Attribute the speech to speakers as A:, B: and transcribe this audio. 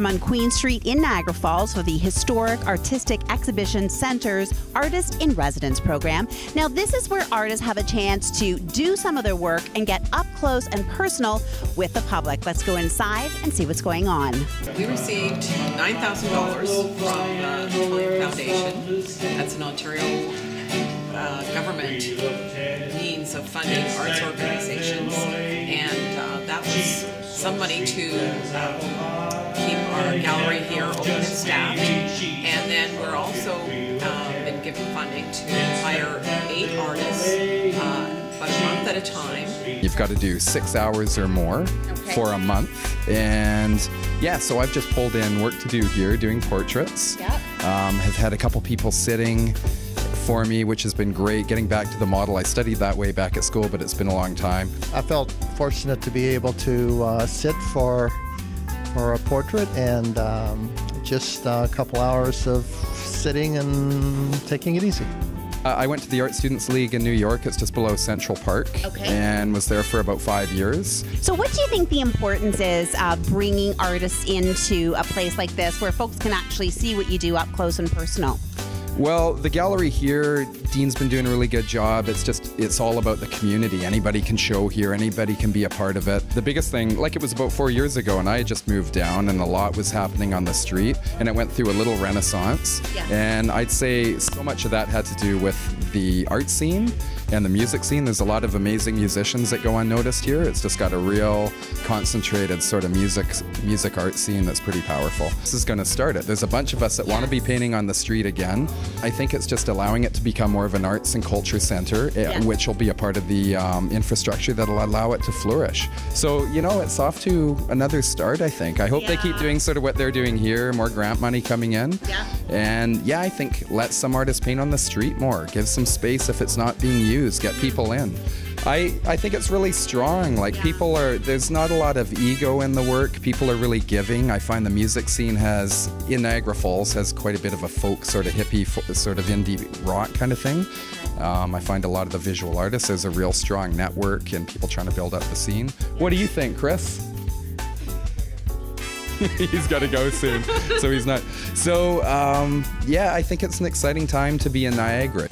A: I'm on Queen Street in Niagara Falls for the Historic Artistic Exhibition Center's Artist in Residence program. Now, this is where artists have a chance to do some of their work and get up close and personal with the public. Let's go inside and see what's going on.
B: We received $9,000 from the Napoleon Foundation. That's an Ontario government means of funding arts organizations, and that was some money to keep our gallery here open and staffed. And then we're also been given funding to hire 8 artists, about a month at a time.
C: You've got to do 6 hours or more for a month, and yeah, so I've just pulled in work to do here, doing portraits.
A: Yep.
C: Have had a couple people sitting for me, which has been great. Getting back to the model, I studied that way back at school, but it's been a long time.
D: I felt fortunate to be able to sit for a portrait, and just a couple hours of sitting and taking it easy.
C: I went to the Art Students League in New York. It's just below Central Park, and was there for about 5 years.
A: So what do you think the importance is of bringing artists into a place like this where folks can actually see what you do up close and personal?
C: Well, the gallery here, Dean's been doing a really good job. It's all about the community. Anybody can show here, anybody can be a part of it. The biggest thing, like it was about 4 years ago, and I had just moved down and a lot was happening on the street, and it went through a little renaissance. Yeah. And I'd say so much of that had to do with the art scene and the music scene. There's a lot of amazing musicians that go unnoticed here. It's just got a real concentrated sort of music art scene that's pretty powerful. This is going to start it. There's a bunch of us that want to be painting on the street again. I think it's just allowing it to become more of an arts and culture center, which will be a part of the infrastructure that'll allow it to flourish. So, you know, it's off to another start, I think. I hope they keep doing sort of what they're doing here, more grant money coming in. Yeah. And yeah, I think let some artists paint on the street more, give some space if it's not being used, get people in. I think it's really strong. Like there's not a lot of ego in the work. People are really giving. I find the music scene in Niagara Falls has quite a bit of a folk sort of hippie, sort of indie rock kind of thing. I find a lot of the visual artists, there's a real strong network and people trying to build up the scene. What do you think, Chris? He's got to go soon, so he's not. So yeah, I think it's an exciting time to be in Niagara.